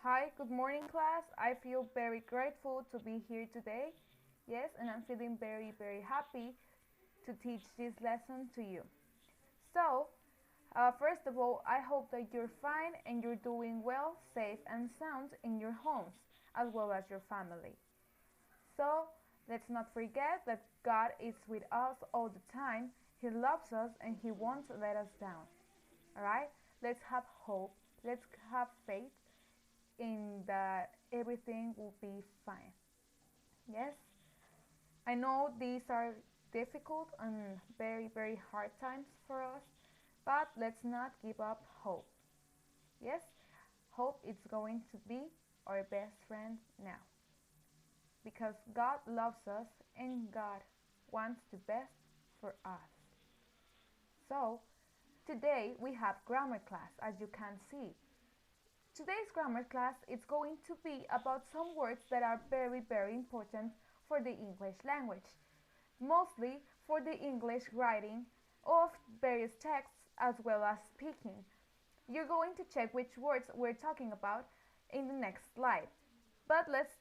Hi, good morning class. I feel very grateful to be here today. Yes, and I'm feeling very happy to teach this lesson to you. So, first of all, I hope that you're fine and you're doing well, safe and sound in your homes, as well as your family. So, let's not forget that God is with us all the time. He loves us and He won't let us down. Alright? Let's have hope. Let's have faith in that everything will be fine. Yes, I know these are difficult and very hard times for us, but let's not give up hope. Yes, hope is going to be our best friend now because God loves us and God wants the best for us. So, today we have grammar class, as you can see. Today's grammar class is going to be about some words that are very important for the English language, mostly for the English writing of various texts as well as speaking. You're going to check which words we're talking about in the next slide. But let's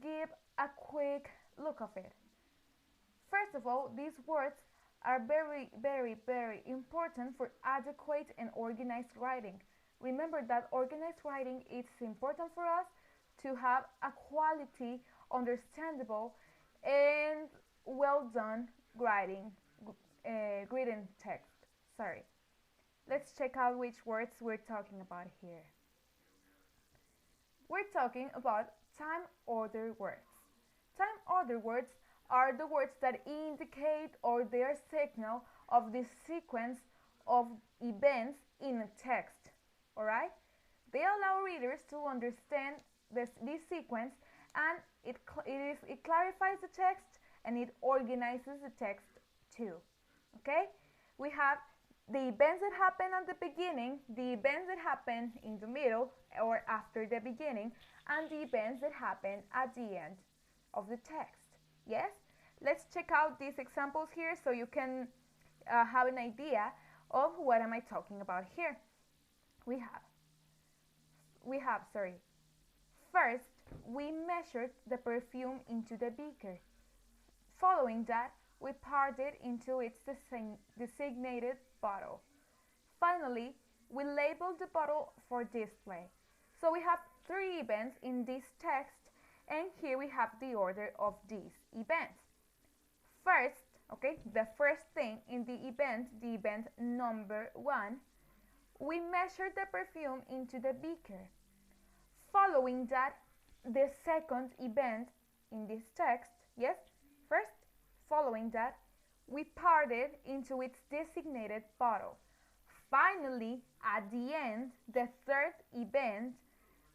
give a quick look of it. First of all, these words are very important for adequate and organized writing. Remember that organized writing is important for us to have a quality, understandable, and well done written text. Sorry. Let's check out which words we're talking about here. We're talking about time order words. Time order words are the words that indicate or their signal of the sequence of events in a text. Alright? They allow readers to understand this sequence, and it clarifies the text and it organizes the text too. Okay? We have the events that happen at the beginning, the events that happen in the middle or after the beginning, and the events that happen at the end of the text. Yes? Let's check out these examples here so you can have an idea of what am I talking about here. We have, first, we measured the perfume into the beaker. Following that, we poured it into its designated bottle. Finally, we labeled the bottle for display. So we have three events in this text, and here we have the order of these events. First, the first thing in the event number 1, we measured the perfume into the beaker. Following that, the second event in this text, yes, first, following that, we poured it into its designated bottle. Finally, at the end, the third event,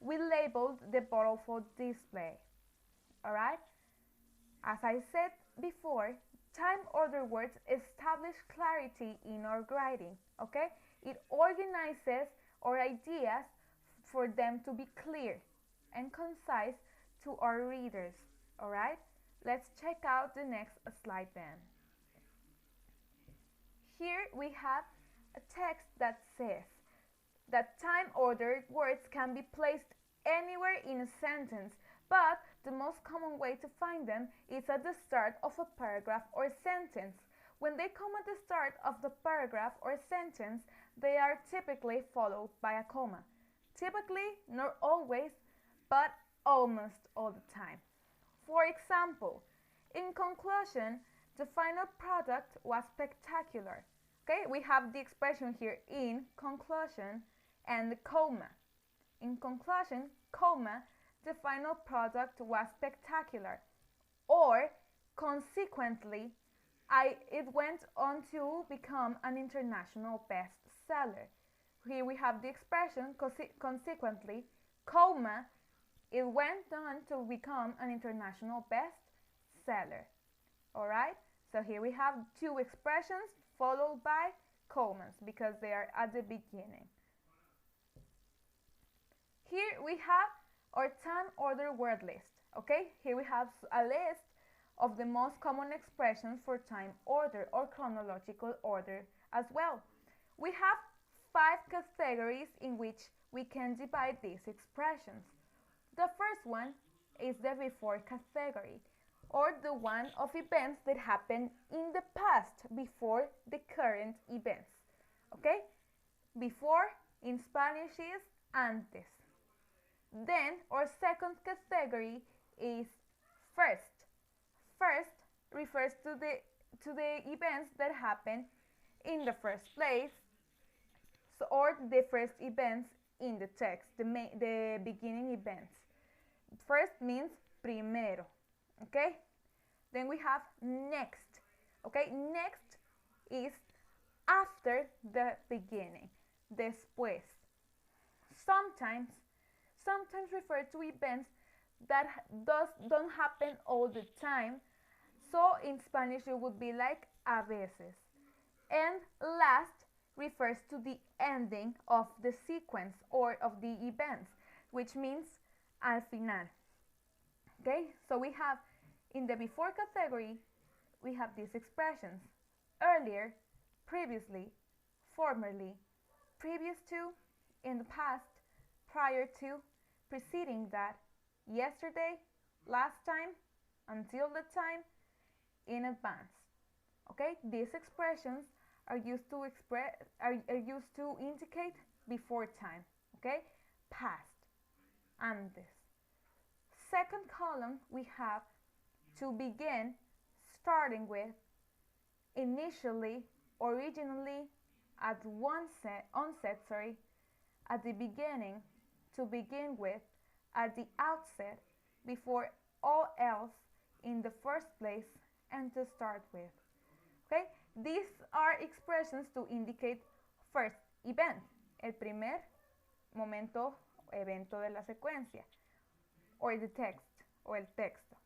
we labeled the bottle for display. Alright? As I said before, time order words establish clarity in our writing. Okay? It organizes our ideas for them to be clear and concise to our readers. Alright? Let's check out the next slide then. Here we have a text that says that time ordered words can be placed anywhere in a sentence, but the most common way to find them is at the start of a paragraph or sentence. When they come at the start of the paragraph or sentence, they are typically followed by a comma. Typically, not always, but almost all the time. For example, in conclusion, the final product was spectacular. Okay, we have the expression here in conclusion and the comma. In conclusion, comma, the final product was spectacular. Or, consequently, it went on to become an international bestseller. Here we have the expression consequently, comma, it went on to become an international bestseller. Alright? So here we have two expressions followed by commas because they are at the beginning. Here we have our time order word list. Okay? Here we have a list of the most common expressions for time order or chronological order as well. We have 5 categories in which we can divide these expressions. The first one is the before category, or the one of events that happened in the past before the current events. Okay? Before in Spanish is antes. Then our second category is first. First refers to the events that happen in the first place, or the first events in the text, the beginning events. First means primero, okay? Then we have next, okay? Next is after the beginning, después. Sometimes refer to events that don't happen all the time. So in Spanish it would be like a veces. And last refers to the ending of the sequence or of the events, which means al final. Okay, so we have in the before category, we have these expressions: earlier, previously, formerly, previous to, in the past, prior to, preceding that, yesterday, last time, until the time, in advance. Okay, these expressions are used to indicate before time. Okay, past, antes. Second column we have to begin, starting with, initially, originally, at onset, at the beginning, to begin with, at the outset, before all else, in the first place, and to start with. Okay? These are expressions to indicate first event, el primer momento, evento de la secuencia, or the text, or el texto.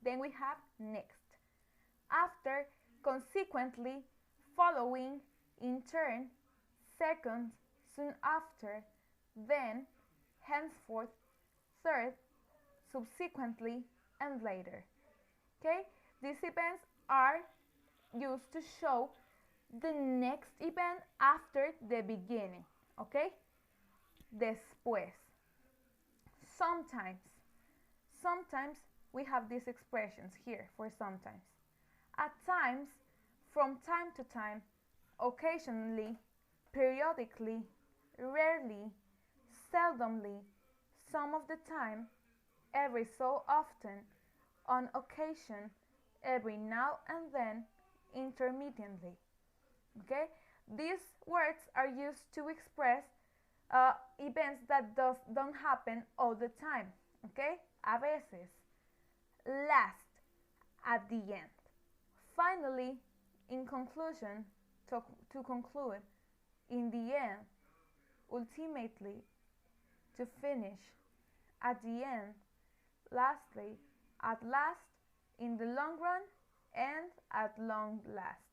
Then we have next. After, consequently, following, in turn, second, soon after, then, henceforth, third, subsequently, and later. Okay? These events are used to show the next event after the beginning. Okay? Después. Sometimes we have these expressions here for sometimes. At times, from time to time, occasionally, periodically, rarely, seldomly, some of the time, every so often, on occasion, every now and then, intermittently. Okay? These words are used to express events that don't happen all the time. Okay? A veces. Last, at the end. Finally, in conclusion, to conclude, in the end, ultimately, to finish, at the end, lastly, at last, in the long run, and at long last.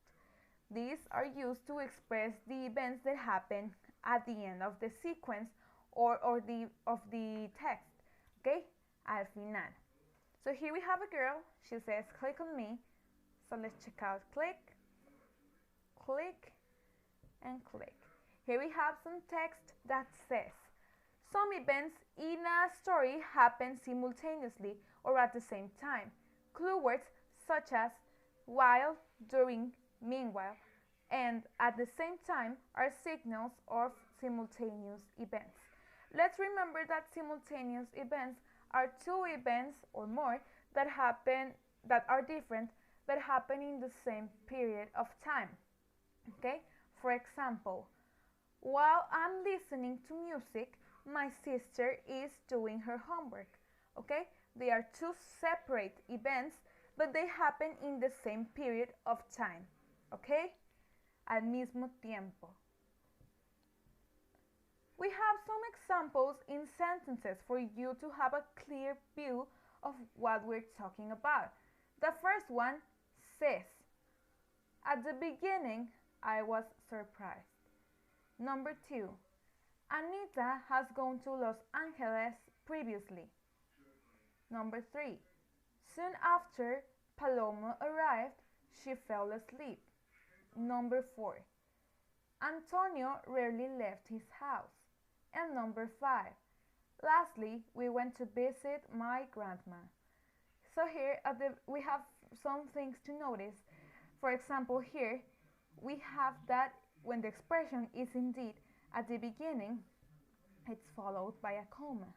These are used to express the events that happen at the end of the sequence or of the text. Okay? Al final. So here we have a girl. She says, click on me. So let's check out click, click, and click. Here we have some text that says, some events in a story happen simultaneously or at the same time. Clue words such as while, during, meanwhile, and at the same time are signals of simultaneous events. Let's remember that simultaneous events are two events or more that are different but happen in the same period of time. Okay? For example, while I'm listening to music, my sister is doing her homework. Okay? They are two separate events, but they happen in the same period of time. Okay? Al mismo tiempo. We have some examples in sentences for you to have a clear view of what we're talking about. The first one says, at the beginning, I was surprised. Number 2, Anita has gone to Los Angeles previously. Number 3, soon after Paloma arrived, she fell asleep. Number 4, Antonio rarely left his house. And number 5. Lastly, we went to visit my grandma. So here we have some things to notice. For example, here we have that when the expression is indeed at the beginning, it's followed by a comma.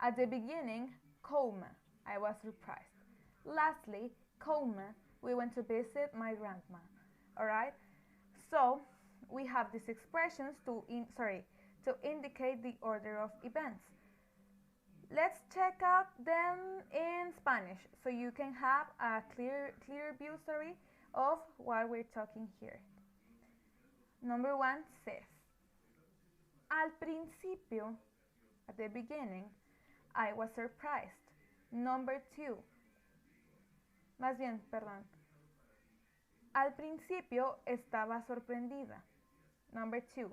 At the beginning, comma, I was surprised. Lastly, comma, we went to visit my grandma. Alright? So we have these expressions to indicate the order of events. Let's check out them in Spanish so you can have a clear view of what we're talking here. Number 1 says, al principio, at the beginning, I was surprised. Number 2, más bien, perdón. Al principio estaba sorprendida. Number 2,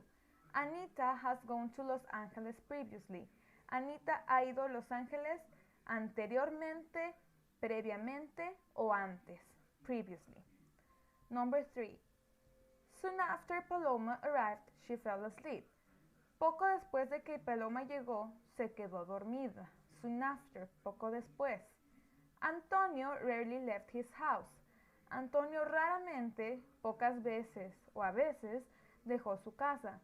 Anita has gone to Los Angeles previously. Anita ha ido a Los Ángeles anteriormente, previamente o antes, previously. Number 3. Soon after Paloma arrived, she fell asleep. Poco después de que Paloma llegó, se quedó dormida. Soon after, poco después. Antonio rarely left his house. Antonio raramente, pocas veces o a veces, dejó su casa.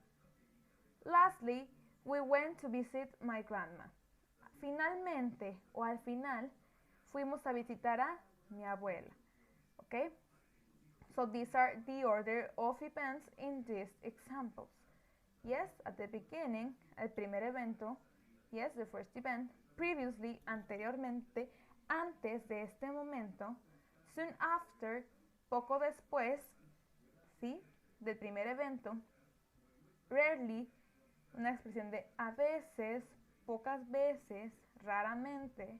Lastly, we went to visit my grandma. Finalmente o al final, fuimos a visitar a mi abuela. Okay? So these are the order of events in these examples. Yes, at the beginning, el primer evento. Yes, the first event. Previously, anteriormente, antes de este momento. Soon after, poco después, ¿sí? Del primer evento. Rarely, una expresión de a veces, pocas veces, raramente.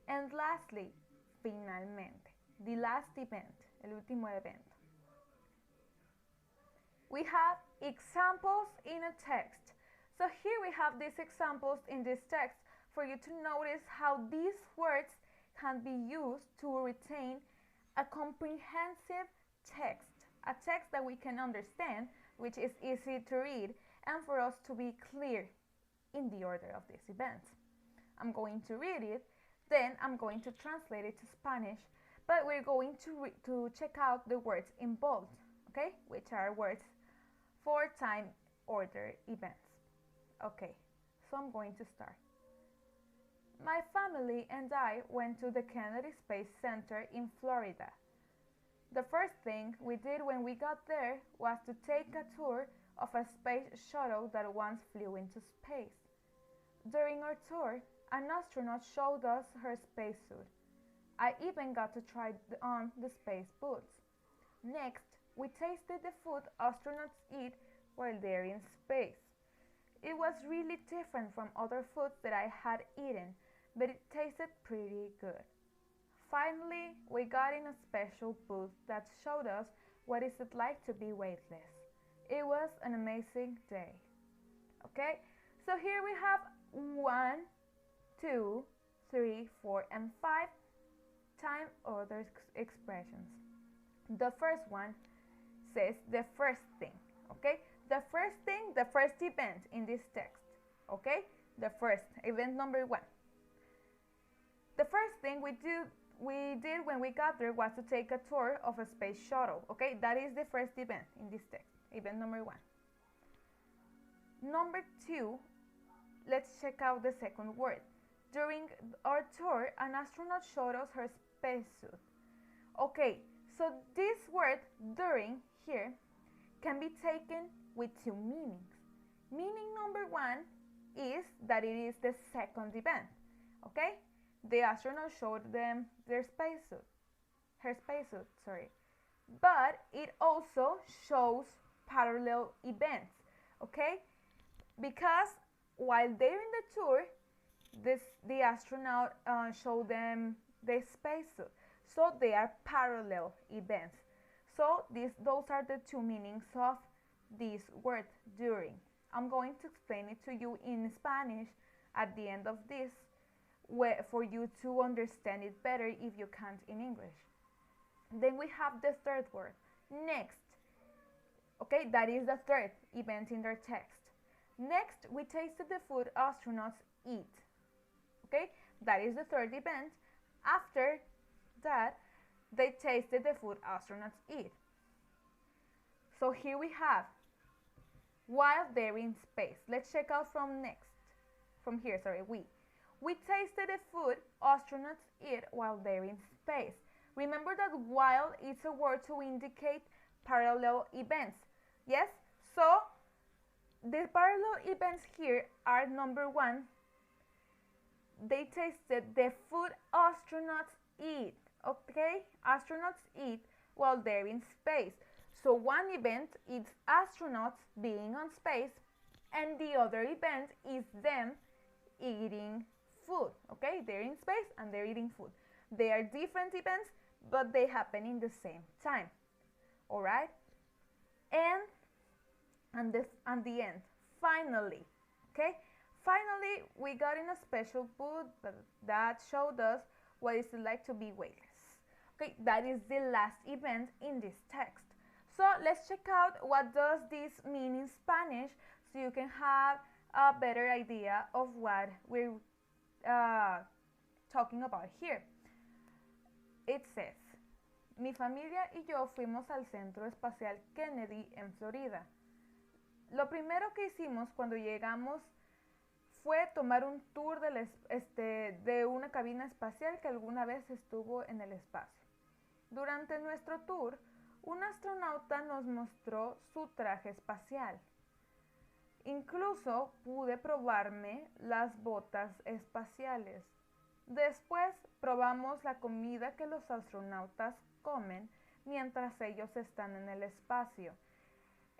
And lastly, finalmente. The last event, el último evento. We have examples in a text. So here we have these examples in this text for you to notice how these words can be used to retain a comprehensive text. A text that we can understand, which is easy to read, and for us to be clear in the order of these events. I'm going to read it, then I'm going to translate it to Spanish, but we're going to check out the words involved, okay, which are words for time order events. Okay, so I'm going to start. My family and I went to the Kennedy Space Center in Florida. The first thing we did when we got there was to take a tour of a space shuttle that once flew into space. During our tour, an astronaut showed us her spacesuit. I even got to try on the space boots. Next, we tasted the food astronauts eat while they're in space. It was really different from other foods that I had eaten, but it tasted pretty good. Finally, we got in a special booth that showed us what is it like to be weightless. It was an amazing day. Okay, so here we have 1, 2, 3, 4, and 5 time order expressions. The first one says the first thing, okay? The first thing, the first event in this text, okay? The first, event number 1. The first thing we did when we got there was to take a tour of a space shuttle, okay? That is the first event in this text, event number 1. Number 2, let's check out the second word. During our tour, an astronaut showed us her spacesuit. Okay, so this word during here can be taken with 2 meanings. Meaning number 1 is that it is the second event, okay? The astronaut showed them their spacesuit, her spacesuit, sorry. But it also shows parallel events, okay? Because while they're in the tour, the astronaut showed them the spacesuit. So they are parallel events. So those are the 2 meanings of this word during. I'm going to explain it to you in Spanish at the end of this for you to understand it better if you can't in English. Then we have the third word, next. Okay, that is the third event in their text. Next, we tasted the food astronauts eat. Okay, that is the third event. After that, they tasted the food astronauts eat. So here we have while they're in space. Let's check out from next. From here, sorry, we tasted the food astronauts eat while they're in space. Remember that while is a word to indicate parallel events. Yes? So the parallel events here are number one, they tasted the food astronauts eat. Okay? Astronauts eat while they're in space. So one event is astronauts being on space, and the other event is them eating food. Okay? They're in space and they're eating food. They are different events, but they happen in the same time. Alright? And the end. Finally. Okay? Finally, we got in a special book that showed us what it's like to be weightless. Okay, that is the last event in this text. So let's check out what does this mean in Spanish so you can have a better idea of what we're talking about here. It says, mi familia y yo fuimos al Centro Espacial Kennedy en Florida. Lo primero que hicimos cuando llegamos fue tomar un tour de una cabina espacial que alguna vez estuvo en el espacio. Durante nuestro tour, un astronauta nos mostró su traje espacial. Incluso pude probarme las botas espaciales. Después probamos la comida que los astronautas comen mientras ellos están en el espacio.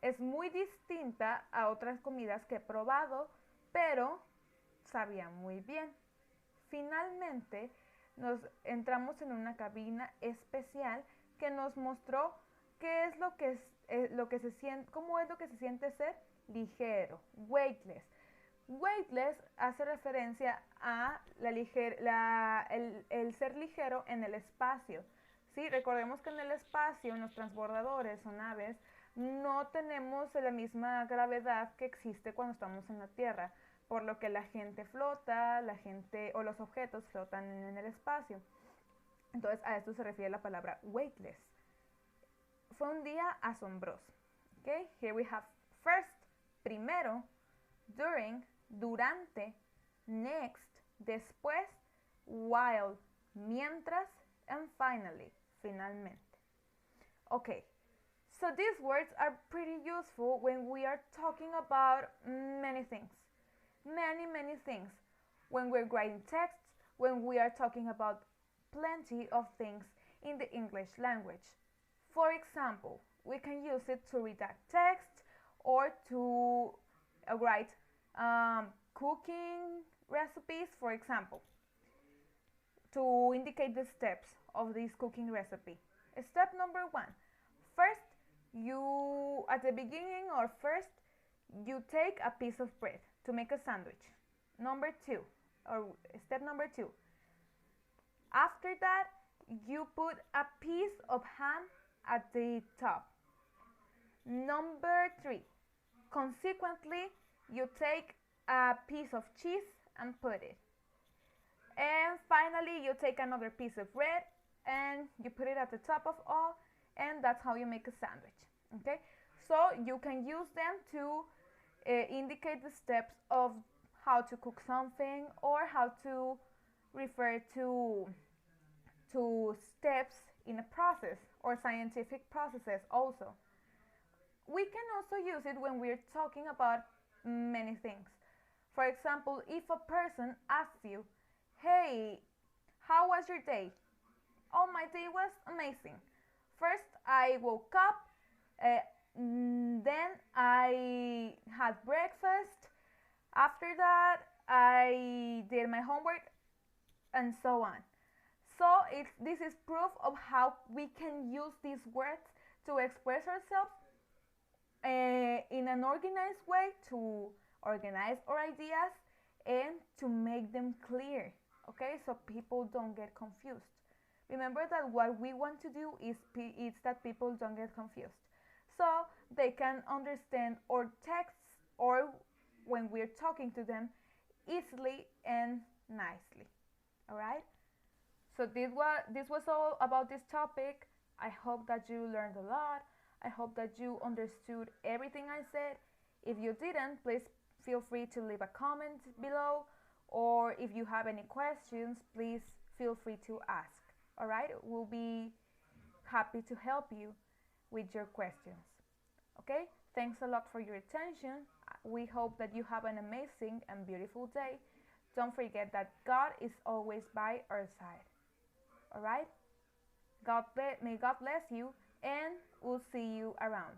Es muy distinta a otras comidas que he probado, pero sabía muy bien. Finalmente, nos entramos en una cabina especial que nos mostró qué es lo que se siente, cómo es lo que se siente ser ligero, weightless. Weightless hace referencia a el ser ligero en el espacio. ¿Sí? Recordemos que en el espacio, en los transbordadores o naves, no tenemos la misma gravedad que existe cuando estamos en la Tierra, por lo que la gente flota, o los objetos flotan en el espacio. Entonces a esto se refiere la palabra weightless. Fue un día asombroso. Okay? Here we have first, primero, during, durante, next, después, while, mientras, and finally, finalmente. Okay. So these words are pretty useful when we are talking about many things. Many things. When we're writing texts, when we are talking about plenty of things in the English language. For example, we can use it to redact text or to write cooking recipes, for example, to indicate the steps of this cooking recipe. Step number one. First, at the beginning or first, you take a piece of bread to make a sandwich. Step number two. After that, you put a piece of ham at the top. Number three. Consequently, you take a piece of cheese and put it. And finally, you take another piece of bread and you put it at the top of all, and that's how you make a sandwich. Okay, so you can use them to indicate the steps of how to cook something or how to refer to steps in a process or scientific processes also. We can also use it when we're talking about many things. For example, if a person asks you, hey, how was your day? Oh, my day was amazing. First, I woke up, then I had breakfast. After that, I did my homework, and so on. So this is proof of how we can use these words to express ourselves in an organized way, to organize our ideas and to make them clear, okay, so people don't get confused. Remember that what we want to do is that people don't get confused, so they can understand our texts or when we're talking to them easily and nicely. All right? So this was all about this topic. I hope that you learned a lot. I hope that you understood everything I said. If you didn't, please feel free to leave a comment below, or if you have any questions, please feel free to ask. All right? We'll be happy to help you with your questions. Okay? Thanks a lot for your attention. We hope that you have an amazing and beautiful day. Don't forget that God is always by our side. All right? May God bless you, and we'll see you around.